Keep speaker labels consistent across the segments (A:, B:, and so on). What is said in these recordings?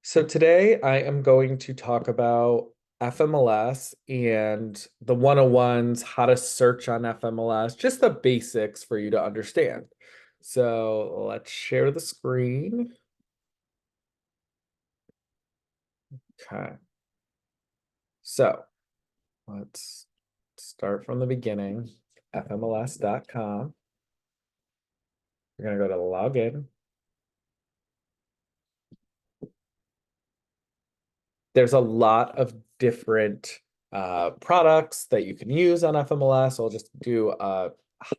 A: So today I am going to talk about FMLS and the 101s, how to search on FMLS, just the basics for you to understand. So let's share the screen. Okay. So let's start from the beginning. FMLS.com. You're going to go to login. There's a lot of different products that you can use on FMLS. I'll just do a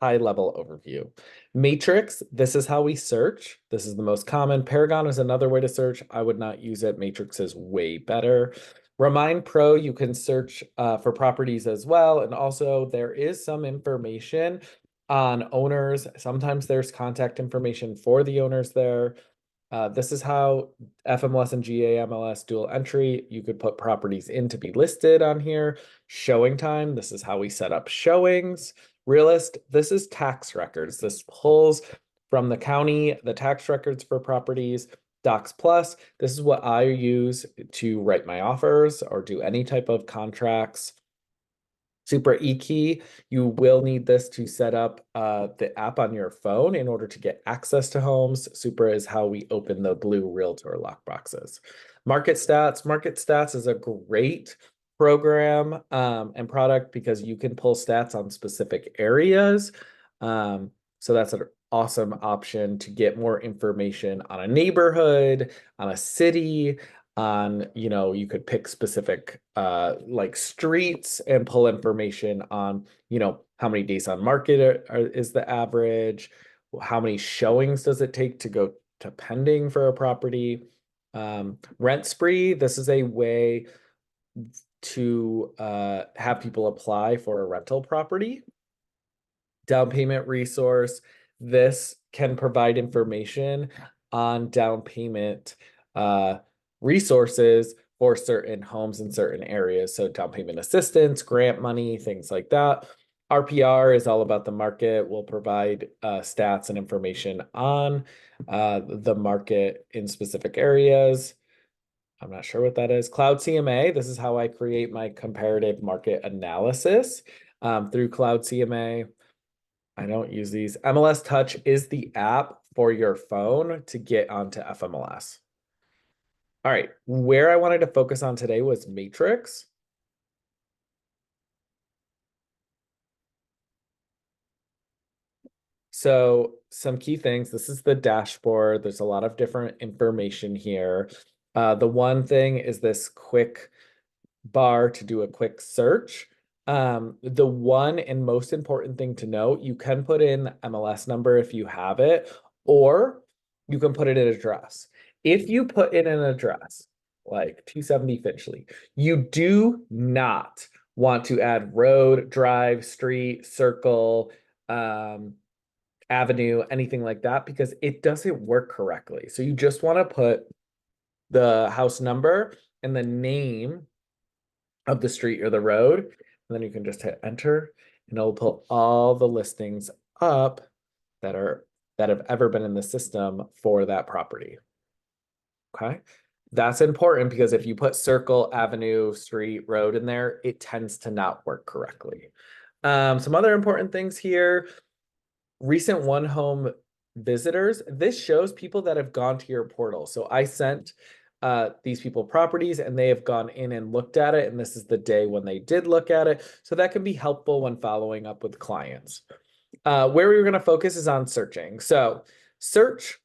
A: high level overview. Matrix, this is how we search. This is the most common. Paragon is another way to search. I would not use it. Matrix is way better. Remind Pro, you can search for properties as well. And also there is some information on owners. Sometimes there's contact information for the owners there. This is how FMLS and GAMLS dual entry, you could put properties in to be listed on here. Showing time, this is how we set up showings. Realist, this is tax records. This pulls from the county, the tax records for properties. Docs Plus, this is what I use to write my offers or do any type of contracts. Super eKey, you will need this to set up the app on your phone in order to get access to homes. Super is how we open the blue Realtor lockboxes. Market Stats is a great program and product because you can pull stats on specific areas. So that's an awesome option to get more information on a neighborhood, on a city, on, you could pick specific like streets and pull information on, how many days on market is the average, how many showings does it take to go to pending for a property. Rent spree, this is a way to have people apply for a rental property. Down payment resource, this can provide information on down payment resources for certain homes in certain areas. So down payment assistance, grant money, things like that. RPR is all about the market. We'll provide stats and information on the market in specific areas. I'm not sure what that is. Cloud CMA, this is how I create my comparative market analysis through Cloud CMA. I don't use these. MLS Touch is the app for your phone to get onto FMLS. All right, where I wanted to focus on today was Matrix. So some key things, this is the dashboard. There's a lot of different information here. The one thing is this quick bar to do a quick search. The one and most important thing to note, you can put in MLS number if you have it, or you can put it in address. If you put in an address, like 270 Finchley, you do not want to add road, drive, street, circle, avenue, anything like that, because it doesn't work correctly. So you just want to put the house number and the name of the street or the road, and then you can just hit enter and it'll pull all the listings up that have ever been in the system for that property. Okay, that's important because if you put circle, avenue, street, road in there, it tends to not work correctly. Some other important things here: recent one home visitors. This shows people that have gone to your portal. So I sent these people properties and they have gone in and looked at it, and this is the day when they did look at it. So that can be helpful when following up with clients. Where we were going to focus is on searching. So search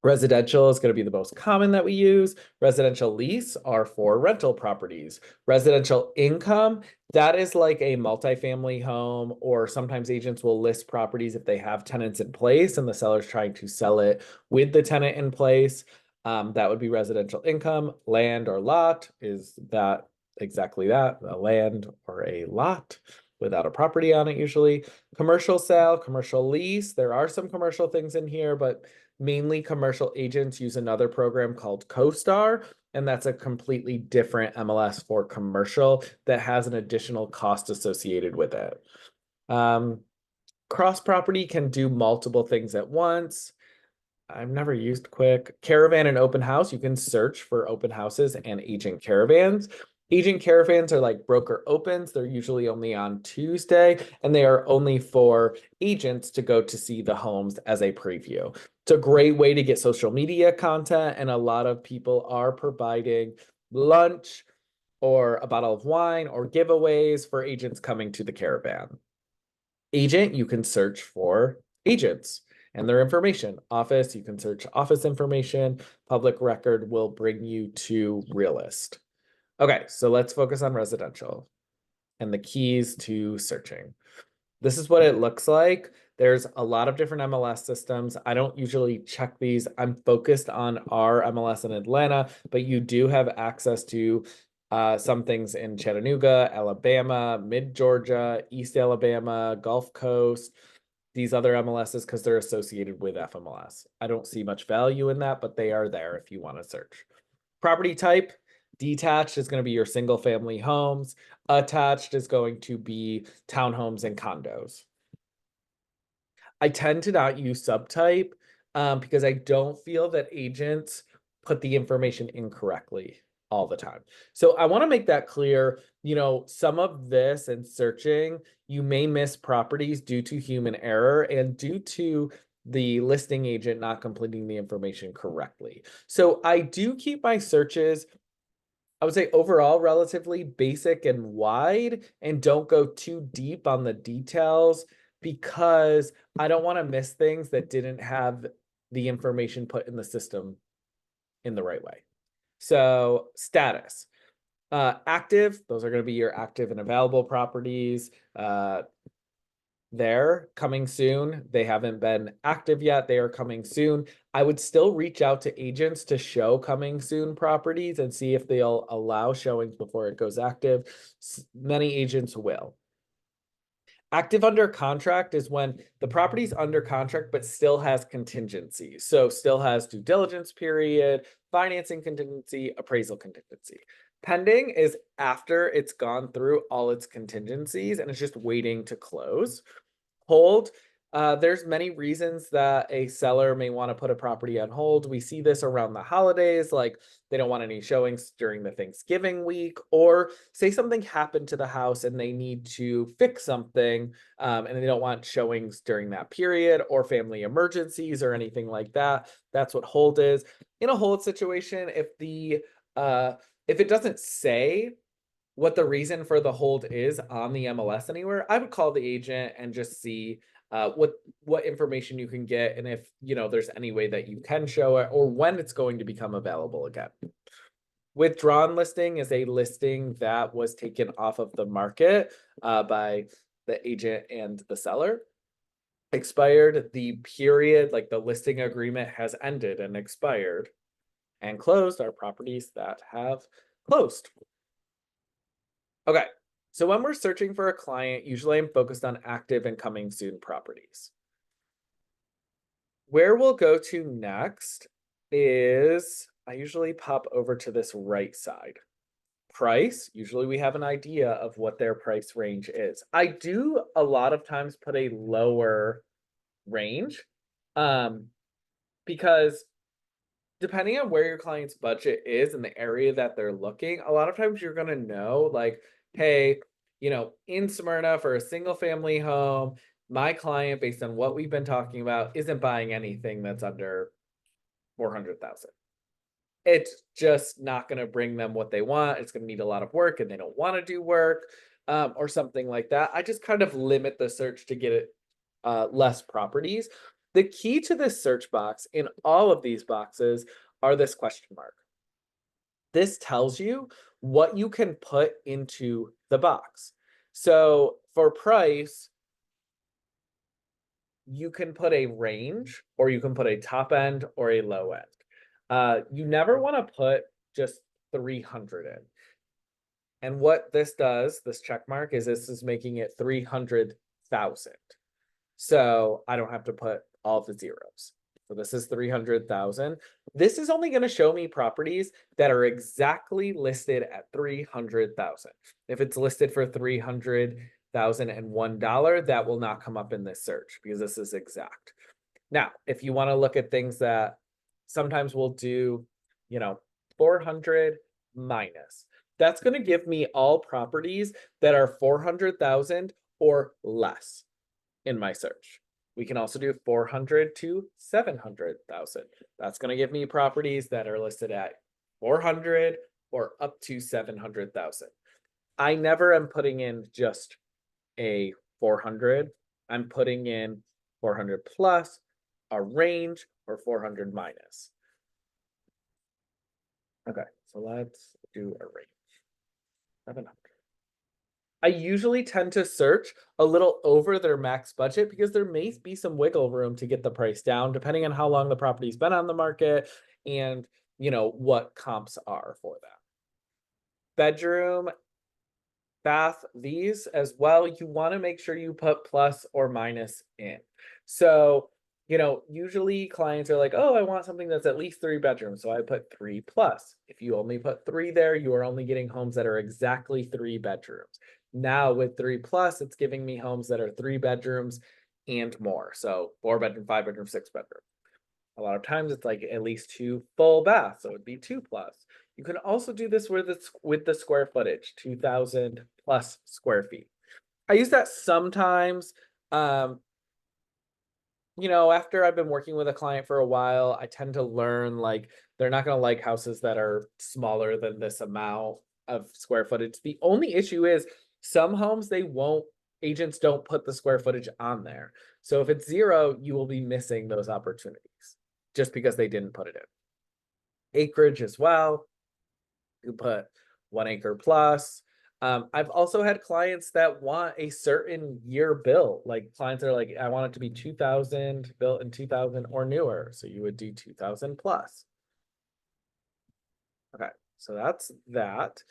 A: residential is going to be the most common that we use. Residential lease are for rental properties. Residential income, that is like a multifamily home, or sometimes agents will list properties if they have tenants in place and the seller's trying to sell it with the tenant in place. That would be residential income. Land or lot is that exactly that, a land or a lot without a property on it usually. Commercial sale, commercial lease. There are some commercial things in here, but mainly commercial agents use another program called CoStar, and that's a completely different MLS for commercial that has an additional cost associated with it. Cross property can do multiple things at once. I've never used Quick. Caravan and open house. You can search for open houses and agent caravans. Agent caravans are like broker opens. They're usually only on Tuesday, and they are only for agents to go to see the homes as a preview. It's a great way to get social media content, and a lot of people are providing lunch or a bottle of wine or giveaways for agents coming to the caravan. Agent, you can search for agents and their information. Office, you can search office information. Public record will bring you to realist. Okay, so let's focus on residential and the keys to searching. This is what it looks like. There's a lot of different MLS systems. I don't usually check these. I'm focused on our MLS in Atlanta, but you do have access to some things in Chattanooga, Alabama, Mid Georgia, East Alabama, Gulf Coast, these other MLSs because they're associated with FMLS. I don't see much value in that, but they are there if you want to search. Property type, detached is going to be your single family homes. Attached is going to be townhomes and condos. I tend to not use subtype because I don't feel that agents put the information incorrectly all the time. So I want to make that clear. You know, some of this and searching, you may miss properties due to human error and due to the listing agent not completing the information correctly. So I do keep my searches, I would say overall relatively basic and wide, and don't go too deep on the details because I don't want to miss things that didn't have the information put in the system in the right way. So status, active, those are going to be your active and available properties. They're coming soon. They haven't been active yet. They are coming soon. I would still reach out to agents to show coming soon properties and see if they'll allow showings before it goes active. Many agents will. Active under contract is when the property's under contract but still has contingencies. So still has due diligence period, financing contingency, appraisal contingency. Pending is after it's gone through all its contingencies and it's just waiting to close. Hold. There's many reasons that a seller may want to put a property on hold. We see this around the holidays, like they don't want any showings during the Thanksgiving week, or say something happened to the house and they need to fix something, and they don't want showings during that period, or family emergencies or anything like that. That's what hold is. In a hold situation, if it doesn't say what the reason for the hold is on the MLS anywhere, I would call the agent and just see what information you can get, and if there's any way that you can show it or when it's going to become available again. Withdrawn listing is a listing that was taken off of the market by the agent and the seller. Expired, the period, like the listing agreement has ended and expired. And closed are properties that have closed. Okay, so when we're searching for a client, usually I'm focused on active and coming soon properties. Where we'll go to next is, I usually pop over to this right side. Price, usually we have an idea of what their price range is. I do a lot of times put a lower range because depending on where your client's budget is and the area that they're looking, a lot of times you're going to know, like, hey, in Smyrna for a single family home, my client, based on what we've been talking about, isn't buying anything that's under 400,000. It's just not going to bring them what they want. It's going to need a lot of work and they don't want to do work, or something like that. I just kind of limit the search to get it less properties. The key to this search box in all of these boxes are this question mark. This tells you what you can put into the box. So for price, you can put a range, or you can put a top end or a low end. You never want to put just 300 in. And what this does, this check mark, is this is making it 300,000. So I don't have to put all the zeros. So this is 300,000. This is only going to show me properties that are exactly listed at 300,000. If it's listed for $300,001, that will not come up in this search because this is exact. Now, if you want to look at things that sometimes we'll do, 400 minus. That's going to give me all properties that are 400,000 or less in my search. We can also do 400 to 700,000. That's going to give me properties that are listed at 400 or up to 700,000. I never am putting in just a 400. I'm putting in 400 plus, a range, or 400 minus. Okay, so let's do a range. 700. I usually tend to search a little over their max budget because there may be some wiggle room to get the price down, depending on how long the property's been on the market and what comps are for that. Bedroom, bath, these as well, you want to make sure you put plus or minus in. So, usually clients are like, oh, I want something that's at least 3 bedrooms. So I put 3 plus. If you only put 3 there, you are only getting homes that are exactly 3 bedrooms. Now with 3 plus, it's giving me homes that are 3 bedrooms and more. So 4 bedroom, 5 bedroom, 6 bedroom. A lot of times it's like at least 2 full baths, so it'd be 2 plus. You can also do this with the square footage, 2,000 plus square feet. I use that sometimes. After I've been working with a client for a while, I tend to learn like they're not going to like houses that are smaller than this amount of square footage. The only issue is some homes agents don't put the square footage on there. So if it's 0, you will be missing those opportunities just because they didn't put it in. Acreage as well. You put 1 acre plus. I've also had clients that want a certain year built. Like clients are like, I want it to be 2000, built in 2000 or newer. So you would do 2000 plus. Okay, so that's that.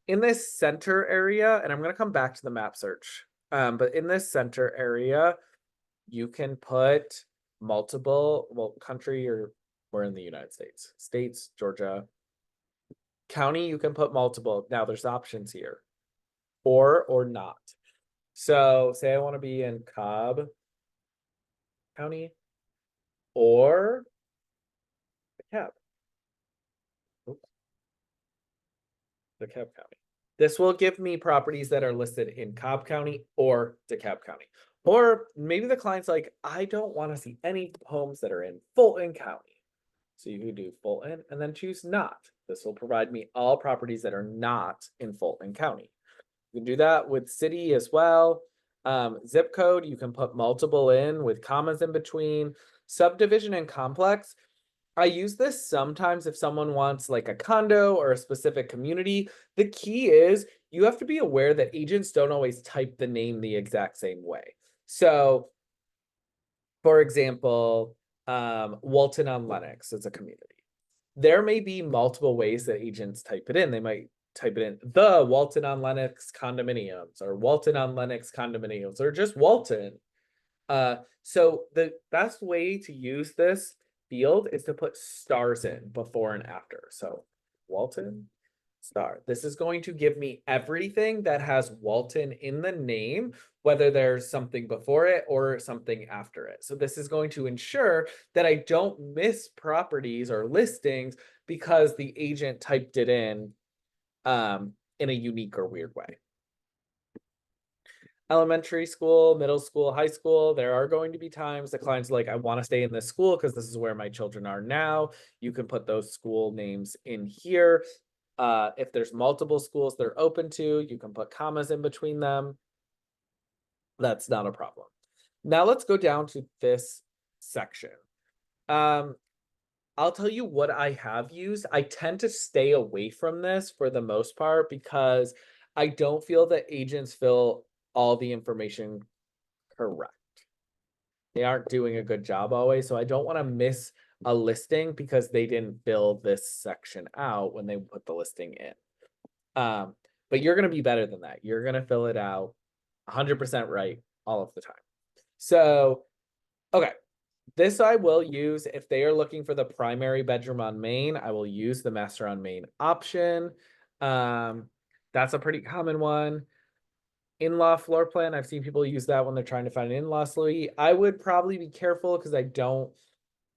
A: In this center area, and I'm going to come back to the map search, but in this center area, you can put multiple, country, or we're in the United States, states, Georgia. County, you can put multiple. Now there's options here, or not. So say I want to be in Cobb County or DeKalb. Oops. DeKalb County. This will give me properties that are listed in Cobb County or DeKalb County. Or maybe the client's like, I don't want to see any homes that are in Fulton County. So you can do Fulton and then choose not. This will provide me all properties that are not in Fulton County. You can do that with city as well. Zip code, you can put multiple in with commas in between. Subdivision and complex. I use this sometimes if someone wants like a condo or a specific community. The key is you have to be aware that agents don't always type the name the exact same way. So, for example, Walton on Lennox is a community. There may be multiple ways that agents type it in. They might type it in the Walton on Lennox condominiums or Walton on Lennox condominiums or just Walton. So the best way to use this field is to put stars in before and after. So Walton star. This is going to give me everything that has Walton in the name, whether there's something before it or something after it. So this is going to ensure that I don't miss properties or listings because the agent typed it in a unique or weird way. Elementary school, middle school, high school, there are going to be times the client's like, I want to stay in this school because this is where my children are now. You can put those school names in here. If there's multiple schools they're open to, you can put commas in between them. That's not a problem. Now let's go down to this section. I'll tell you what I have used. I tend to stay away from this for the most part because I don't feel that agents fill all the information correct. They aren't doing a good job always, so I don't want to miss a listing because they didn't fill this section out when they put the listing in. But you're going to be better than that. You're going to fill it out 100% right all of the time. So, okay, this I will use if they are looking for the primary bedroom on main. I will use the master on main option. That's a pretty common one. In-law floor plan, I've seen people use that when they're trying to find an in-law suite. I would probably be careful because I don't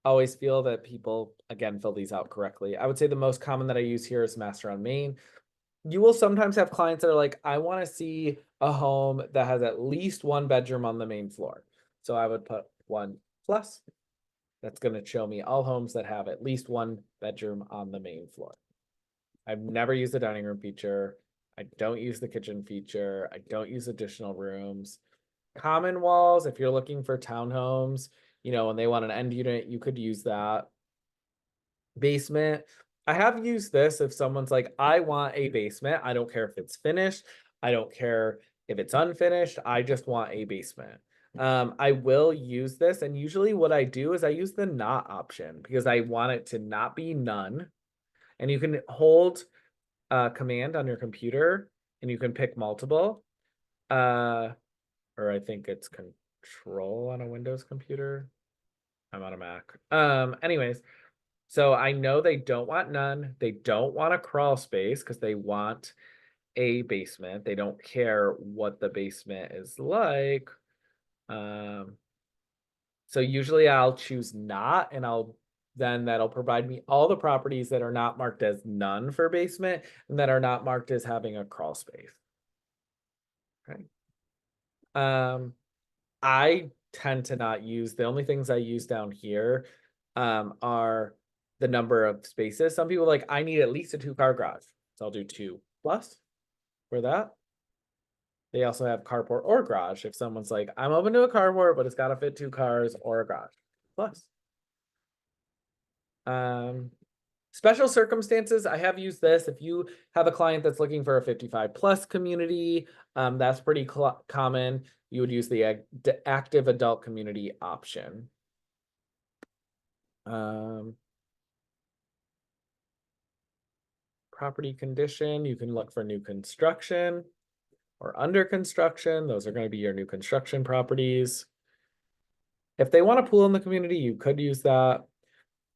A: always feel that people, again, fill these out correctly. I would say the most common that I use here is master on main. You will sometimes have clients that are like, I want to see a home that has at least one bedroom on the main floor. So I would put 1 plus. That's going to show me all homes that have at least one bedroom on the main floor. I've never used the dining room feature. I don't use the kitchen feature. I don't use additional rooms. Common walls, if you're looking for townhomes, and they want an end unit, you could use that. Basement, I have used this if someone's like, I want a basement. I don't care if it's finished. I don't care if it's unfinished. I just want a basement. I will use this, and usually what I do is I use the not option because I want it to not be none. And you can hold command on your computer and you can pick multiple. Or I think it's control on a Windows computer. I'm on a Mac. Anyways, so I know they don't want none. They don't want a crawl space because they want a basement. They don't care what the basement is like. So usually I'll choose not, and that'll provide me all the properties that are not marked as none for basement and that are not marked as having a crawl space. Okay. I tend to not use, the only things I use down here are the number of spaces. Some people are like, I need at least a 2-car garage. So I'll do 2 plus for that. They also have carport or garage. If someone's like, I'm open to a carport, but it's got to fit 2 cars or a garage. Plus. Special circumstances, I have used this. If you have a client that's looking for a 55 plus community, that's pretty common. You would use the active adult community option. Property condition, you can look for new construction or under construction. Those are going to be your new construction properties. If they want a pool in the community, you could use that.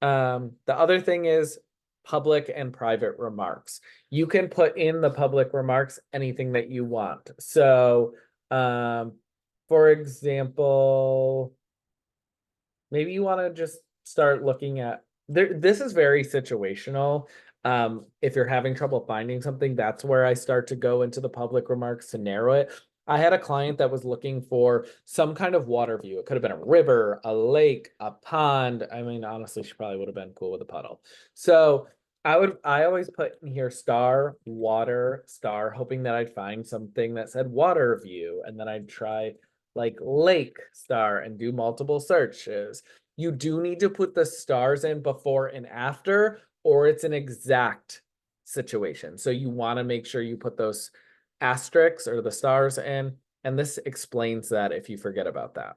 A: The other thing is public and private remarks. You can put in the public remarks anything that you want. So, for example, maybe you want to just start looking at this is very situational. If you're having trouble finding something, that's where I start to go into the public remarks to narrow it. I had a client that was looking for some kind of water view. It could have been a river, a lake, a pond. I mean, honestly, she probably would have been cool with a puddle. So I always put in here star, water, star, hoping that I'd find something that said water view. And then I'd try like lake star and do multiple searches. You do need to put the stars in before and after, or it's an exact situation. So you want to make sure you put those asterisks or the stars in, and this explains that if you forget about that.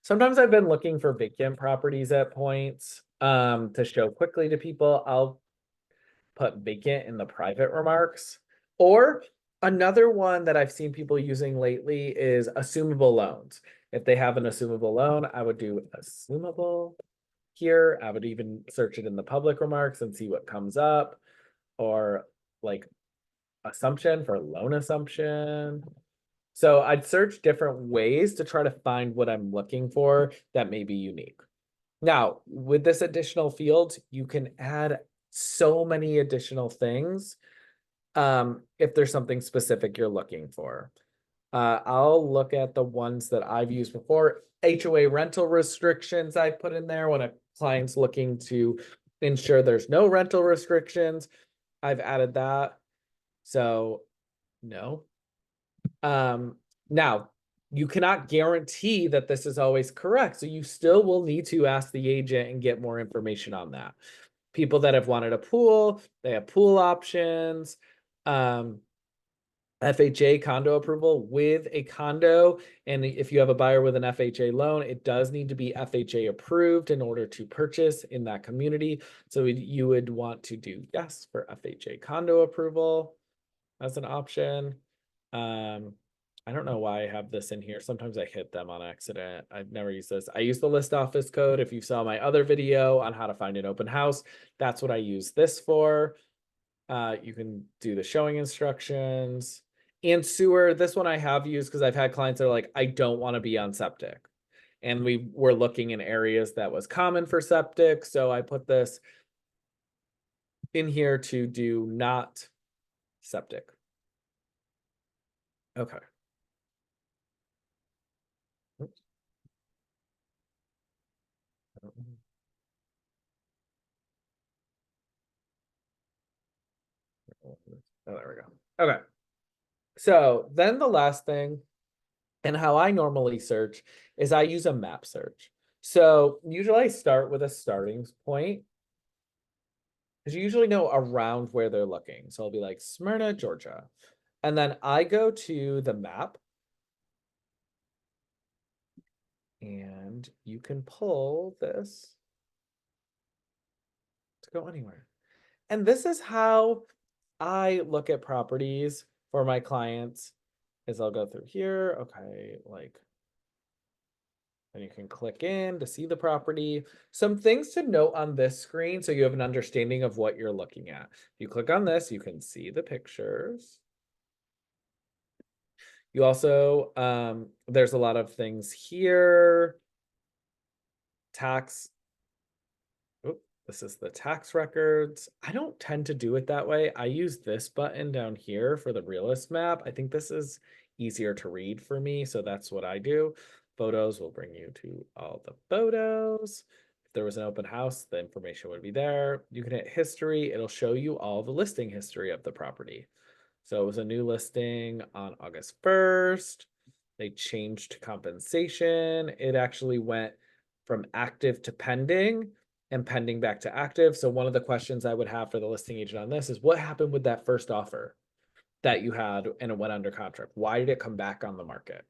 A: Sometimes I've been looking for vacant properties at points to show quickly to people. I'll put vacant in the private remarks. Or another one that I've seen people using lately is assumable loans. If they have an assumable loan, I would do assumable here. I would even search it in the public remarks and see what comes up, or like assumption for loan assumption. So I'd search different ways to try to find what I'm looking for that may be unique. Now, with this additional field, you can add so many additional things if there's something specific you're looking for. I'll look at the ones that I've used before. HOA rental restrictions I put in there when a client's looking to ensure there's no rental restrictions. I've added that. So no. Now, you cannot guarantee that this is always correct. So you still will need to ask the agent and get more information on that. People that have wanted a pool, they have pool options. FHA condo approval with a condo. And if you have a buyer with an FHA loan, it does need to be FHA approved in order to purchase in that community. So you would want to do yes for FHA condo approval as an option. I don't know why I have this in here. Sometimes I hit them on accident. I've never used this. I use the list office code. If you saw my other video on how to find an open house, that's what I use this for. You can do the showing instructions. And sewer, this one I have used because I've had clients that are like, I don't want to be on septic. And we were looking in areas that was common for septic. So I put this in here to do not septic. Okay. Oops. Oh, there we go. Okay. So then the last thing, and how I normally search, is I use a map search. So usually I start with a starting point because you usually know around where they're looking. So I'll be like Smyrna, Georgia. And then I go to the map and you can pull this to go anywhere. And this is how I look at properties for my clients is I'll go through here. Okay, like, and you can click in to see the property. Some things to note on this screen so you have an understanding of what you're looking at. If you click on this, you can see the pictures. You also, there's a lot of things here. Tax. Oop, this is the tax records. I don't tend to do it that way. I use this button down here for the realist map. I think this is easier to read for me, so that's what I do. Photos will bring you to all the photos. If there was an open house, the information would be there. You can hit history. It'll show you all the listing history of the property. So it was a new listing on August 1st. They changed compensation. It actually went from active to pending and pending back to active. So one of the questions I would have for the listing agent on this is what happened with that first offer that you had and it went under contract? Why did it come back on the market?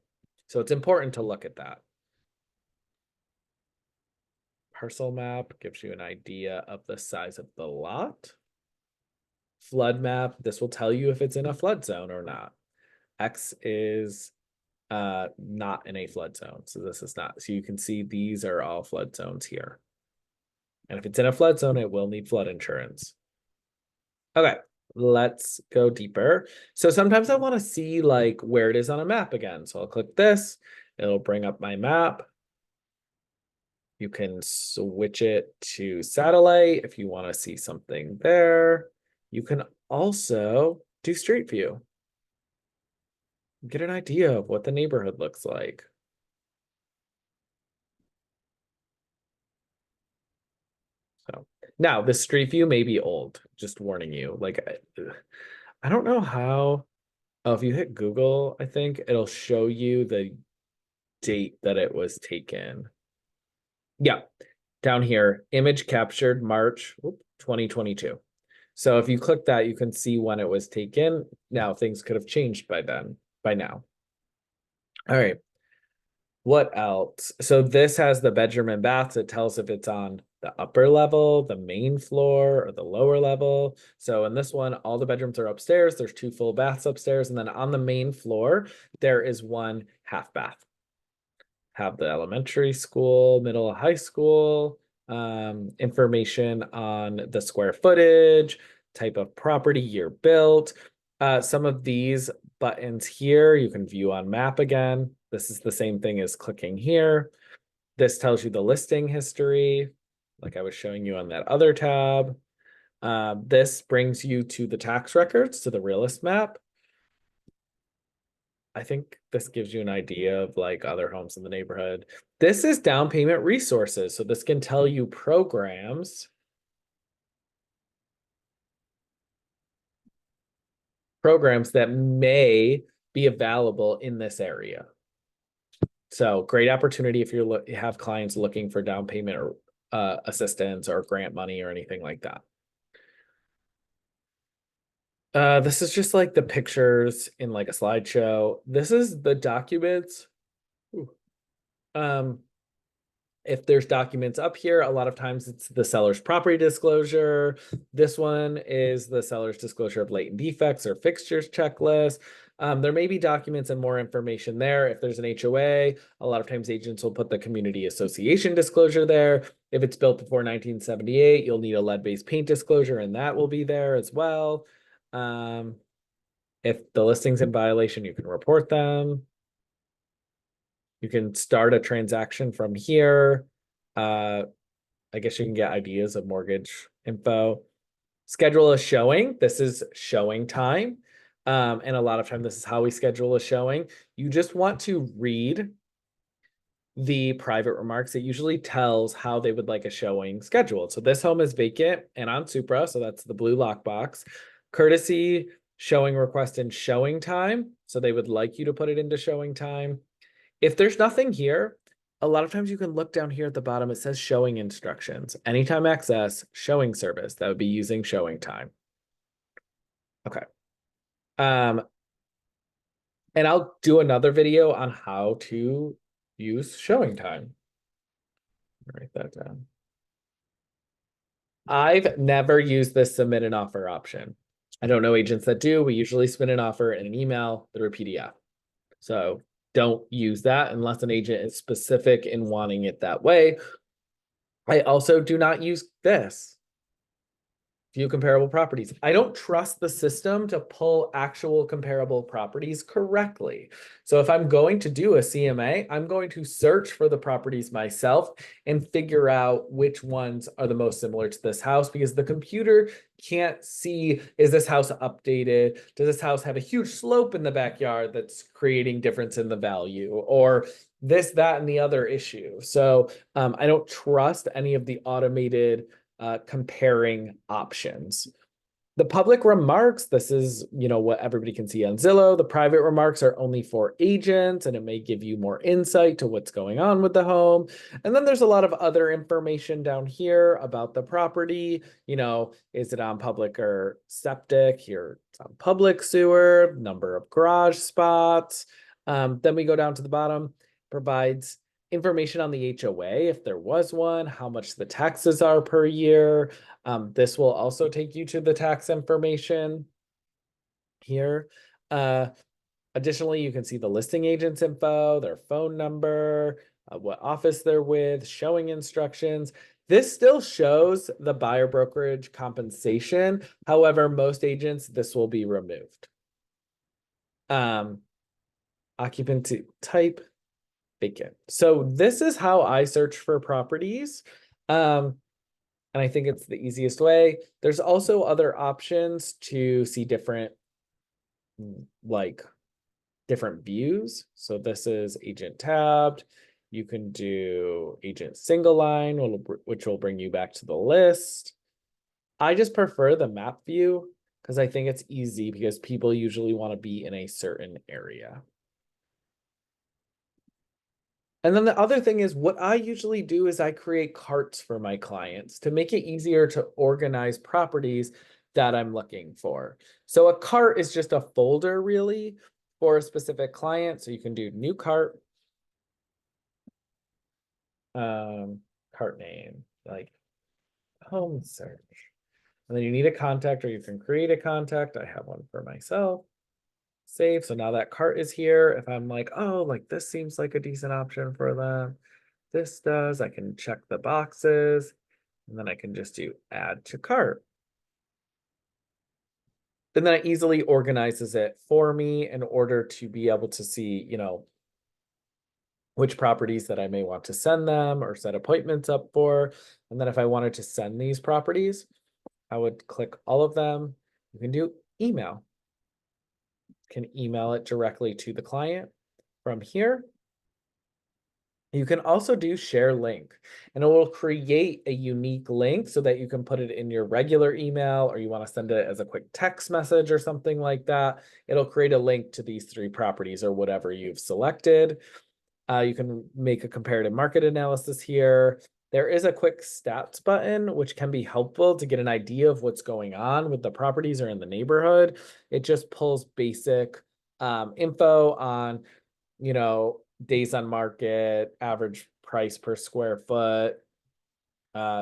A: So it's important to look at that. Parcel map gives you an idea of the size of the lot. Flood map, this will tell you if it's in a flood zone or not. X is not in a flood zone. So this is not. So you can see these are all flood zones here. And if it's in a flood zone, it will need flood insurance. Okay, let's go deeper. So sometimes I want to see like where it is on a map again. So I'll click this. It'll bring up my map. You can switch it to satellite if you want to see something there. You can also do street view. Get an idea of what the neighborhood looks like. So now the street view may be old, just warning you. Like, I don't know how. Oh, if you hit Google, I think it'll show you the date that it was taken. Yeah, down here, image captured March 2022. So if you click that, you can see when it was taken. Now things could have changed by then, by now. All right. What else? So this has the bedroom and baths. It tells if it's on the upper level, the main floor, or the lower level. So in this one, all the bedrooms are upstairs. There's 2 full baths upstairs. And then on the main floor, there is 1 half bath. Have the elementary school, middle, high school, information on the square footage, type of property, year built. Some of these buttons here, you can view on map again. This is the same thing as clicking here. This tells you the listing history, like I was showing you on that other tab. This brings you to the tax records, to the realist map. I think this gives you an idea of like other homes in the neighborhood. This is down payment resources. So this can tell you programs that may be available in this area. So great opportunity if you have clients looking for down payment or assistance or grant money or anything like that. This is just like the pictures in like a slideshow. This is the documents. Ooh. If there's documents up here, a lot of times it's the seller's property disclosure. This one is the seller's disclosure of latent defects or fixtures checklist. There may be documents and more information there. If there's an HOA, a lot of times agents will put the community association disclosure there. If it's built before 1978, you'll need a lead-based paint disclosure, and that will be there as well. If the listing's in violation, you can report them. You can start a transaction from here. I guess you can get ideas of mortgage info. Schedule a showing. This is showing time. And a lot of time, this is how we schedule a showing. You just want to read the private remarks. It usually tells how they would like a showing scheduled. So this home is vacant and on Supra, so that's the blue lockbox. Courtesy showing request and showing time. So they would like you to put it into showing time. If there's nothing here, a lot of times you can look down here at the bottom. It says showing instructions. Anytime access, showing service. That would be using showing time. Okay. And I'll do another video on how to use showing time. Write that down. I've never used this submit an offer option. I don't know agents that do. We usually submit an offer in an email through a PDF. So don't use that unless an agent is specific in wanting it that way. I also do not use this. View comparable properties. I don't trust the system to pull actual comparable properties correctly. So if I'm going to do a CMA, I'm going to search for the properties myself and figure out which ones are the most similar to this house, because the computer can't see, is this house updated? Does this house have a huge slope in the backyard that's creating difference in the value, or this, that, and the other issue? So I don't trust any of the automated comparing options. The public remarks, this is, what everybody can see on Zillow. The private remarks are only for agents, and it may give you more insight to what's going on with the home. And then there's a lot of other information down here about the property. Is it on public or septic? Here it's on public sewer, number of garage spots. Then we go down to the bottom, provides information on the HOA, if there was one, how much the taxes are per year. This will also take you to the tax information here. Additionally, you can see the listing agent's info, their phone number, what office they're with, showing instructions. This still shows the buyer brokerage compensation. However, most agents, this will be removed. Occupancy type, vacant. So this is how I search for properties. And I think it's the easiest way. There's also other options to see different views. So this is agent tabbed. You can do agent single line, which will bring you back to the list. I just prefer the map view because I think it's easy, because people usually want to be in a certain area. And then the other thing is, what I usually do is I create carts for my clients to make it easier to organize properties that I'm looking for. So a cart is just a folder really for a specific client. So you can do new cart, cart name, like home search. And then you need a contact, or you can create a contact. I have one for myself. Save. So now that cart is here. If I'm like, oh, this seems like a decent option for them. This does, I can check the boxes, and then I can just do add to cart. And then it easily organizes it for me in order to be able to see, which properties that I may want to send them or set appointments up for. And then if I wanted to send these properties, I would click all of them. You can do email. Can email it directly to the client from here. You can also do share link, and it will create a unique link so that you can put it in your regular email, or you want to send it as a quick text message or something like that. It'll create a link to these 3 properties or whatever you've selected. You can make a comparative market analysis here. There is a quick stats button, which can be helpful to get an idea of what's going on with the properties or in the neighborhood. It just pulls basic info on, days on market, average price per square foot,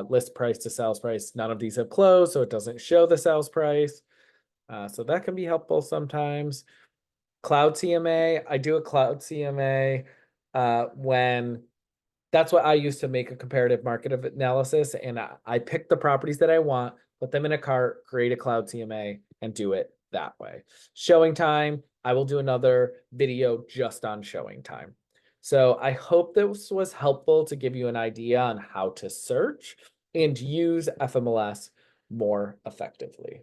A: list price to sales price. None of these have closed, so it doesn't show the sales price. So that can be helpful sometimes. Cloud CMA, I do a cloud CMA when that's what I use to make a comparative market analysis. And I pick the properties that I want, put them in a cart, create a cloud CMA, and do it that way. Showing time, I will do another video just on showing time. So I hope this was helpful to give you an idea on how to search and use FMLS more effectively.